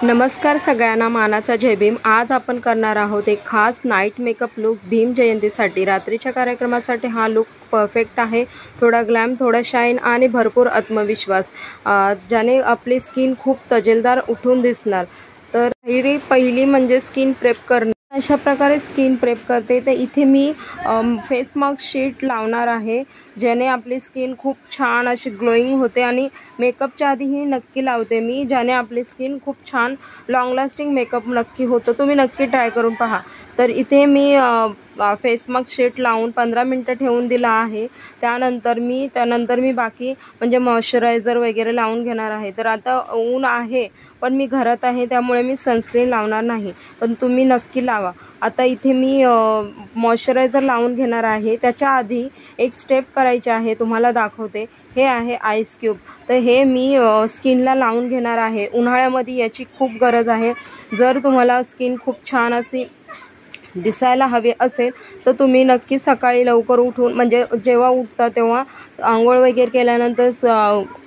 नमस्कार सगळ्यांना, मानाचा जय भीम। आज आपण करणार आहोत एक खास नाईट मेकअप लुक भीम जयंतीसाठी। रात्रीच्या कार्यक्रमासाठी हा लुक परफेक्ट आहे। थोडा ग्लॅम, थोडा शाईन आणि भरपूर आत्मविश्वास, ज्याने आपली स्किन खूप तजेलदार उठून दिसणार। तर पहिली म्हणजे स्किन प्रेप करणे। अशा प्रकारे स्किन प्रेप करते। तर इथे मी फेस मास्क शीट लावणार आहे, ज्याने आपली स्किन खूप छान अशी ग्लोईंग होते आणि मेकअपच्या आधीही नक्की लावते मी, ज्याने आपली स्किन खूप छान लॉंग लास्टिंग मेकअप नक्की होतो। तुम्ही नक्की ट्राय करून पहा। तर इथे मी फेस मास्क शीट लावून 15 मिनिटं ठेवून दिला आहे। त्यानंतर मी बाकी म्हणजे मॉइश्चरायझर वगैरे लावून घेणार आहे। तर आता ऊन आहे, पण मी घरात आहे, त्यामुळे मी सनस्क्रीन लावणार नाही, पण तुम्ही नक्की लावा। आता इथे मी मॉइश्चरायझर लावून घेणार आहे। त्याच्या आधी एक स्टेप करायची आहे, तुम्हाला दाखवते। हे आहे आईस क्यूब। तर हे मी स्किनला लावून घेणार आहे। उन्हाळ्यामध्ये याची खूप गरज आहे। जर तुम्हाला स्किन खूप छान अशी दिसायला हवे असेल तर तुम्ही नक्की सकाळी लवकर उठून, म्हणजे जेव्हा उठता तेव्हा आंघोळ वगैरे केल्यानंतर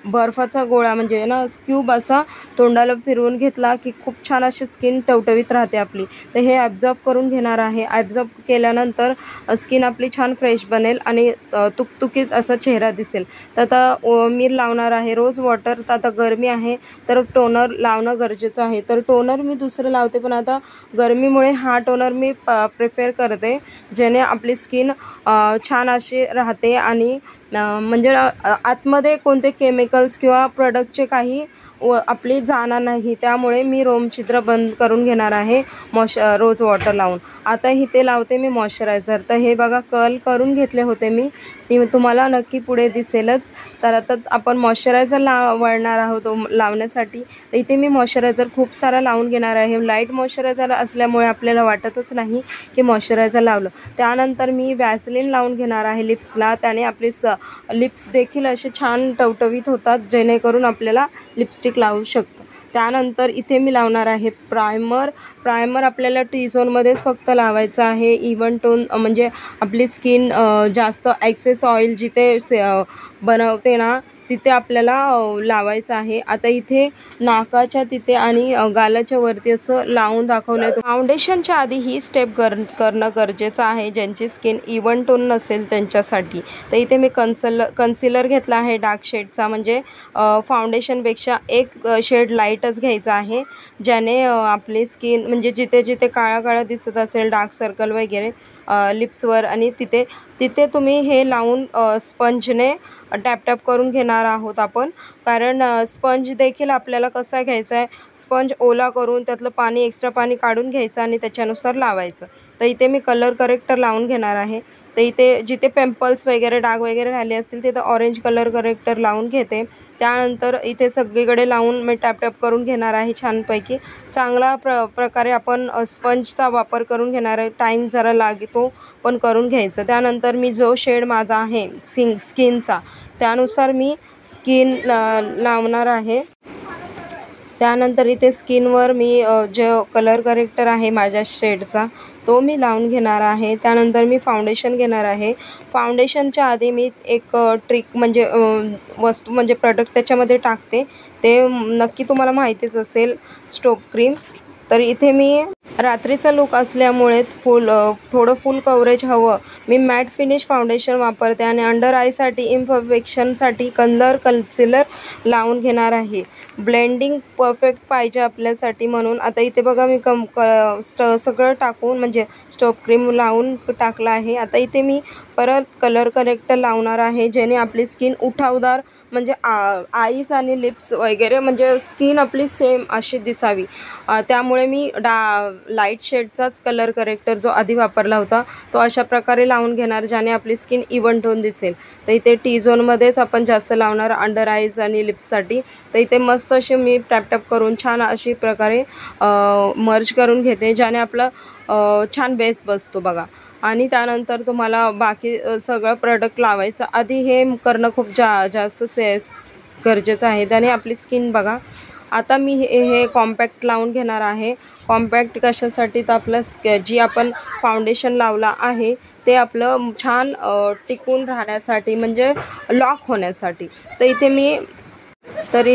बर्फाचा गोळा म्हणजे ना क्यूब असा तोंडाला फिरवून घेतला की खूप छान अशी स्किन टवटवीत राहते आपली। तर हे ॲब्झॉर्ब करून घेणार आहे। ॲब्झॉर्ब केल्यानंतर स्किन आपली छान फ्रेश बनेल आणि तुकतुकीत असा चेहरा दिसेल। तर आता मी लावणार आहे रोज वॉटर। तर आता गरमी आहे, तर टोनर लावणं गरजेचं आहे। तर टोनर मी दुसरं लावते, पण आता गरमीमुळे हा टोनर मी प्रिफर करते, ज्याने आपली स्किन छान अशी राहते आणि म्हणजे आतमध्ये कोणते केमिकल्स किंवा प्रोडक्टचे काही आपली जाणार नाही। त्यामुळे मी रोमछिद्र बंद करून घेणार आहे रोज वॉटर लावून। आता इथे लावते मी मॉइश्चरायझर। तर हे बघा, कर्ल करून घेतले होते मी, ती तुम्हाला नक्की पुढे दिसेलच। तर आता आपण मॉइश्चरायझर वळणार आहोत लावण्यासाठी। तर इथे मी मॉइश्चरायझर खूप सारा लावून घेणार आहे। लाईट मॉइश्चरायझर असल्यामुळे आपल्याला वाटतच नाही की मॉइश्चरायझर लावलं। त्यानंतर मी वॅसलीन लावून घेणार आहे लिप्सला। त्याने आपले लिप्स देखील असे छान टवटवीत होतात, जेणेकरून आपल्याला लिपस्टिक लावू शकतो। त्यानंतर इथे मी लावणार आहे प्रायमर आपल्याला टी झोनमध्येच फक्त लावायचं आहे। इव्हन टोन म्हणजे आपली स्किन जास्त एक्सेस ऑइल जिथे बनवते ना, तिथे आपल्याला लावायचं आहे। आता इथे नाकाच्या तिथे आणि गालाच्या वरती असं लावून दाखवलं। फाउंडेशनच्या आधी ही स्टेप करणं गरजेचं आहे, ज्यांची स्किन इव्हन टोन नसेल त्यांच्यासाठी। तर इथे मी कन्सिलर घेतला आहे डार्क शेडचा, म्हणजे फाउंडेशनपेक्षा एक शेड लाईटच घ्यायचा आहे, ज्याने आपली स्किन म्हणजे जिथे जिथे काळा दिसत असेल डार्क सर्कल वगैरे लिप्सवर आणि तिथे तुम्ही हे लावून स्पंजने टॅप करून घेणार आहोत आपण। कारण स्पंज देखील आपल्याला कसा घ्यायचा आहे, स्पंज ओला करून त्यातलं एक्स्ट्रा पाणी काढून घ्यायचं आणि त्याच्यानुसार लावायचं। तर इथे मी कलर करेक्टर लावून घेणार आहे। तर इथे जिथे पिंपल्स वगैरे डाग वगैरे राहिले असतील तिथे ऑरेंज कलर करेक्टर लावून घेते। त्यानंतर इथे सगळीकडे लावून मी टॅप करून घेणार आहे छानपैकी। चांगला प्रकारे आपण स्पंजचा वापर करून घेणार आहे। टाईम जरा लागतो, पण करून घ्यायचं। त्यानंतर मी जो शेड माझा आहे स्किनचा, त्यानुसार मी स्किन लावणार आहे। त्यानंतर इथे स्किनवर मी जो कलर करेक्टर आहे माझ्या शेडचा तो मी लावून घेणार आहे। त्यानंतर मी फाउंडेशन घेणार आहे। फाउंडेशनच्या आधी मी एक ट्रिक म्हणजे वस्तू म्हणजे प्रोडक्ट त्याच्यामध्ये टाकते, ते नक्की तुम्हाला माहितीच असेल, स्टोप क्रीम। तर इथे मी रात्रीचा लुक असल्यामुळे थोडं फुल कव्हरेज हवं, मी मॅट फिनिश फाउंडेशन वापरते आणि अंडर आयसाठी इम्परफेक्शनसाठी कन्सिलर लावून घेणार आहे। ब्लेंडिंग परफेक्ट पाहिजे आपल्यासाठी, म्हणून आता इथे बघा मी सगळं टाकून म्हणजे स्टोप क्रीम लावून टाकलं आहे। आता इथे मी परत कलर करेक्टर लावणार आहे, ज्याने आपली स्किन उठावदार म्हणजे आईज आणि लिप्स वगैरे म्हणजे स्किन आपली सेम अशी दिसावी। त्यामुळे मी लाईट शेडचाच कलर करेक्टर जो आधी वापरला होता तो अशा प्रकारे लावून घेणार, ज्याने आपली स्किन इव्हन टोन दिसेल। तर इथे टी झोनमध्येच आपण जास्त लावणार अंडर आईज आणि लिप्ससाठी। तर इथे मस्त अशी मी टॅप करून छान अशी प्रकारे मर्ज करून घेते, ज्याने आपलं छान बेस बसतो बघा। आणि त्यानंतर तुम्हाला बाकी सगळं प्रोडक्ट लावायचं आधी हे करणं खूप जास्त गरजेचं आहे, त्याने आपली स्किन बघा। आता मी हे कॉम्पॅक्ट लावून घेणार आहे। कॉम्पॅक्ट कशासाठी, तर आपलं जी आपण फाउंडेशन लावला आहे ते आपलं छान टिकून राहण्यासाठी, म्हणजे लॉक होण्यासाठी। तर इथे मी तर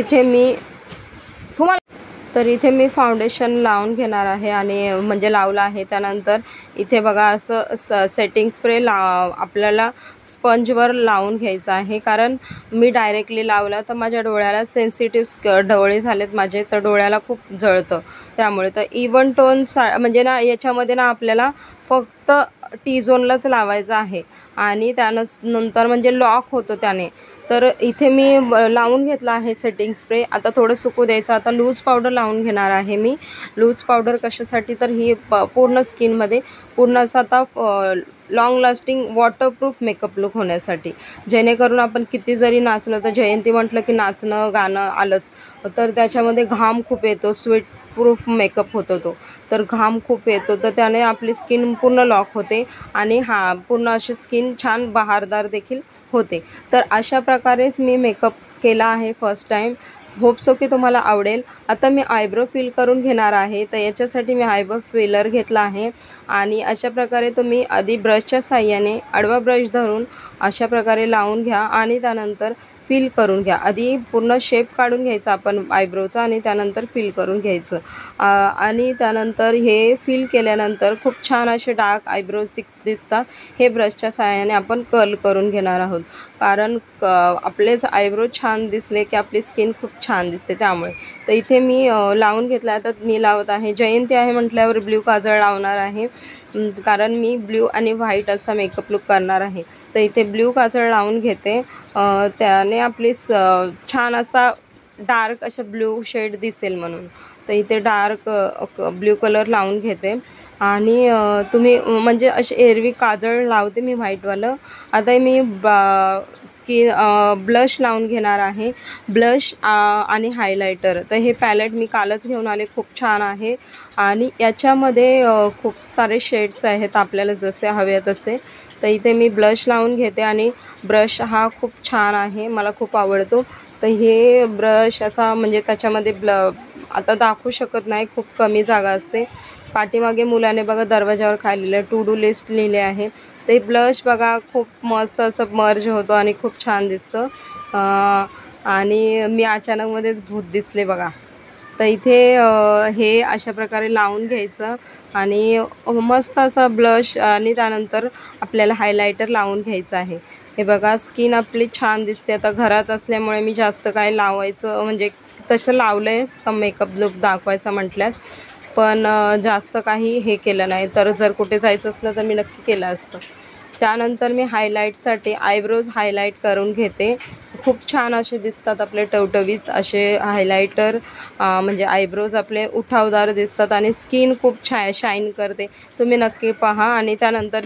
इथे मी फाउंडेशन लावून घेणार आहे आणि म्हणजे लावलं आहे. त्यानंतर इथे बघा असं सेटिंग स्प्रे आपल्याला स्पंजवर लावून घ्यायचं आहे, कारण मी डायरेक्टली लावलं तर माझ्या डोळ्याला सेन्सिटिव्ह डोळे झालेत माझे, तर डोळ्याला खूप जळतं. त्यामुळे तर इवन टोन म्हणजे ना याच्यामध्ये ना आपल्याला फक्त टी झोनलाच लावायचं आहे आणि त्यानंतर म्हणजे लॉक होतं त्याने. तर इथे मी लावून घेतला आहे सेटिंग स्प्रे. आता थोडं सुकू द्यायचं. आता लूज पावडर लावून घेणार आहे मी. लूज पावडर कशासाठी, तर ही पूर्ण स्किनमध्ये पूर्ण असं आता long lasting waterproof makeup look होण्यासाठी, जेणेकरून आपण किती जरी नाचलो तर जयंती म्हटलं की नाचणं गाणं आलंच, तर त्याच्यामध्ये घाम खूप येतो, स्वेट प्रूफ मेकअप होतो तो, तर घाम खूप येतो, तर त्याने आपली स्किन पूर्ण लॉक होते आणि पूर्ण अशी स्किन छान बहारदार देखील होते. तर अशा प्रकारेच मी मेकअप केला आहे फर्स्ट टाईम. होप सो की तुम्हाला आवडेल. आता मी आयब्रो फिल करून घेणार आहे. तर याच्यासाठी मी आयब्रो फिलर घेतला आहे आणि अशा प्रकारे तुम्ही आधी ब्रशच्या साहाय्याने आडवा ब्रश धरून अशा प्रकारे लावून घ्या आणि त्यानंतर फिल करून घ्या. आधी पूर्ण शेप काढून घ्यायचा आपण आयब्रोचा आणि त्यानंतर फिल करून घ्यायचं. आणि त्यानंतर हे फिल केल्यानंतर खूप छान असे डार्क आयब्रोज दिसतात. हे ब्रशच्या साहाय्याने आपण कर्ल करून घेणार आहोत, कारण आपलेच आयब्रो छान दिसले की आपली स्किन खूप छान दिसते त्यामुळे. तर इथे मी लावून घेतला. आता मी लावत आहे. जयंती आहे म्हटल्यावर ब्ल्यू काजळ लावणार आहे, कारण मी ब्ल्यू आणि व्हाईट असा मेकअप लुक करणार आहे. तर इथे ब्ल्यू काजळ लावून घेते. त्याने आपली छान असा डार्क अशा ब्ल्यू शेड दिसेल म्हणून. तर इथे डार्क ब्ल्यू कलर लावून घेते आणि तुम्ही म्हणजे असे एरवी काजळ लावते मी व्हाईटवालं. आता मी ब्लश लावून घेणार आहे. ब्लश आणि हायलायटर. तर हे पॅलेट मी कालच घेऊन आले, खूप छान आहे आणि याच्यामध्ये खूप सारे शेड्स आहेत आपल्याला जसे हवे तसे. तर इथे मी ब्लश लावून घेते आणि ब्रश हा खूप छान आहे, मला खूप आवडतो. तर हे ब्रश असा म्हणजे त्याच्यामध्ये आता दाखवू शकत नाही, खूप कमी जागा असते. पाठीमागे मुलाने बघा दरवाजावर खाल्लेलं टू डू लिस्ट लिहिले आहे. ते ब्लश बघा खूप मस्त असं मर्ज होतो आणि खूप छान दिसतं. आणि मी अचानकमध्येच भूत दिसले बघा. तर इथे हे अशा प्रकारे लावून घ्यायचं आणि मस्त असा ब्लश आणि त्यानंतर आपल्याला हायलायटर लावून घ्यायचं आहे. हे बघा स्किन आपली छान दिसते. आता घरात असल्यामुळे मी जास्त काय लावायचं म्हणजे तसं लावलं आहे मेकअप लुक दाखवायचा म्हटल्यास, पण जास्त काही हे केलं नाही. तर जर कुठे जायचं असलं तर मी नक्की केलं असतं. त्यानंतर मी हायलाईटसाठी आयब्रोज हायलाईट करून घेते. खूप छान असे दिसतात आपले टवटवीत असे हायलायटर, म्हणजे आयब्रोज आपले उठावदार दिसतात आणि स्किन खूप शाईन करते. तुम्ही नक्की पहा. आणि त्यानंतर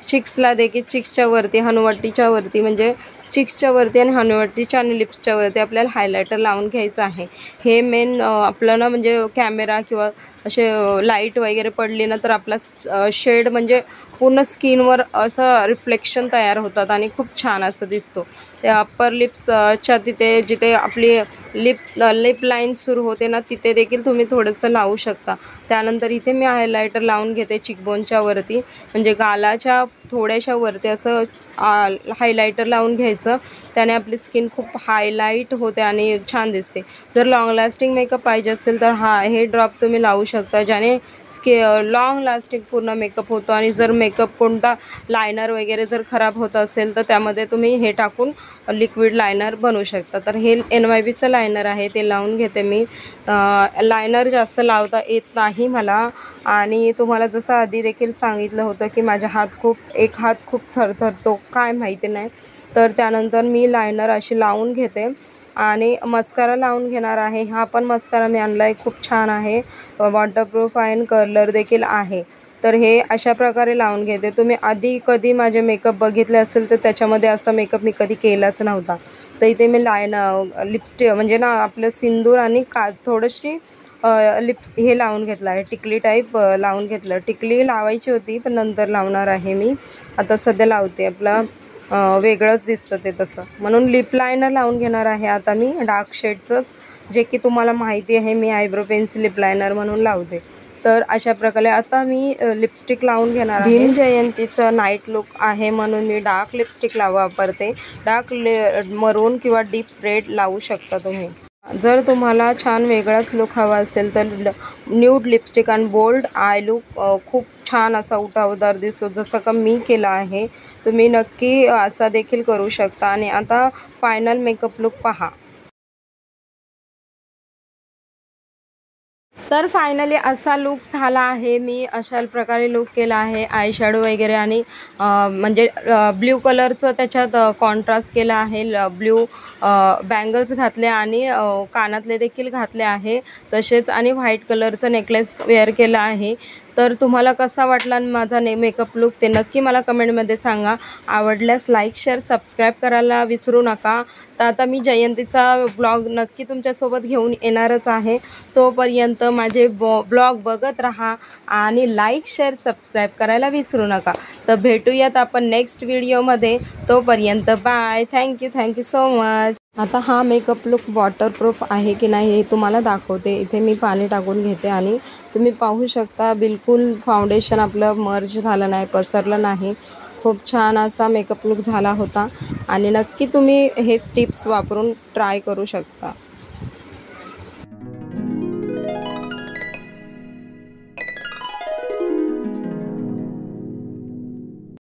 चिक्सला देखील चिक्सच्या वरती हनुवटीच्या वरती म्हणजे चिक्सच्या वरती आणि हनुवटीच्या आणि लिप्सच्या वरती आपल्याला हायलायटर लावून घ्यायचं आहे. हे मेन आपलं ना म्हणजे कॅमेरा किंवा असे लाईट वगैरे पडली ना तर आपला शेड म्हणजे पूर्ण स्किनवर असं रिफ्लेक्शन तयार होतात आणि खूप छान असं दिसतो. त्या अप्पर लिप्सच्या तिथे जिथे आपली लिप लाईन सुरू होते ना तिथे देखील तुम्ही थोडंसं लावू शकता. त्यानंतर इथे मी हायलायटर लावून घेते चिकबोनच्या वरती, म्हणजे गालाच्या थोड्याशा वरती असं हायलायटर लावून घ्यायचं. त्याने आपली स्किन खूप हायलाईट होते आणि छान दिसते. जर लॉंग लास्टिंग मेकअप पाहिजे असेल तर हे ड्रॉप तुम्ही लावू शकता, ज्याने लॉंग लास्टिंग पूर्ण मेकअप होतो. आणि जर मेकअप कोणता लायनर वगैरे जर खराब होत असेल तर त्यामध्ये तुम्ही हे टाकून लिक्विड लायनर बनवू शकता. तर हे NYBचं लायनर आहे, ते लावून घेते मी. लायनर जास्त लावता येत नाही मला आणि तुम्हाला जसं आधी देखील सांगितलं होतं की माझा एक हात खूप थरथरतो, काय माहिती नाही. तर त्यानंतर मी लायनर अशी लावून घेते आणि मस्कारा लावून घेणार आहे. हा पण मस्कारा मी आणला आहे, खूप छान आहे, वॉटरप्रूफ आणि कर्लर देखील आहे. तर हे अशा प्रकारे लावून घेते. तुम्ही आधी कधी माझे मेकअप बघितले असेल तर त्याच्यामध्ये असा मेकअप मी कधी केलाच नव्हता. तर इथे मी लिपस्टिक म्हणजे ना आपलं सिंदूर आणि थोडीशी हे लावून घेतलं आहे, टिकली टाईप लावून घेतलं. टिकली लावायची होती पण नंतर लावणार आहे मी, आता सध्या लावते. आपलं वेगळंच दिसतं ते तसं, म्हणून लिप लायनर लावून घेणार आहे आता मी डार्क शेडचंच, जे की तुम्हाला माहिती आहे मी आयब्रो पेन्सिल लिप लायनर म्हणून लावते. तर अशा प्रकारे आता मी लिपस्टिक लावून घेणार आहे। भीम जयंतीचं नाईट लुक आहे म्हणून मी डार्क लिपस्टिक वापरते। डार्क मरून किंवा डीप रेड लावू शकता तुम्ही। जर तुम्हाला छान वेगळाच लुक हवा असेल तर न्यूड लिपस्टिक आणि बोल्ड आय लुक खूप छान असा उठावदार दिसतो, जसं का मी केला आहे। तुम्ही नक्की असा देखील करू शकता। आणि आता फायनल मेकअप लुक पहा। तर फायनली असा लुक झाला आहे। मी अशा प्रकारे लुक केला आहे। आय शॅडो वगैरे आणि म्हणजे ब्ल्यू कलरचं त्याच्यात कॉन्ट्रास्ट केला आहे। ब्ल्यू बँगल्स घातले आणि कानातले देखील घातले आहे तसेच, आणि व्हाईट कलरचं नेकलेस वेअर केला आहे। तर तुम्हाला कसा वाटला माझा मेकअप लुक ते नक्की मला कमेंटमध्ये सांगा। आवडल्यास लाईक शेअर सबस्क्राईब करायला विसरू नका। तर आता मी जयंतीचा ब्लॉग नक्की तुमच्यासोबत घेऊन येणारच आहे। तोपर्यंत माझे ब्लॉग बघत राहा आणि लाईक शेअर सबस्क्राईब करायला विसरू नका। तर भेटूयात आपण नेक्स्ट व्हिडिओमध्ये। तोपर्यंत बाय। Thank you so much. आता हा मेकअप लुक वॉटरप्रूफ आहे की नाही हे तुम्हाला दाखवते। इथे मी पाणी टाकून घेते आणि तुम्ही पाहू शकता बिलकुल फाउंडेशन आपलं मर्ज झालं नाही, पसरलं नाही। खूप छान असा मेकअप लुक झाला होता आणि नक्की तुम्ही हे टिप्स वापरून ट्राय करू शकता।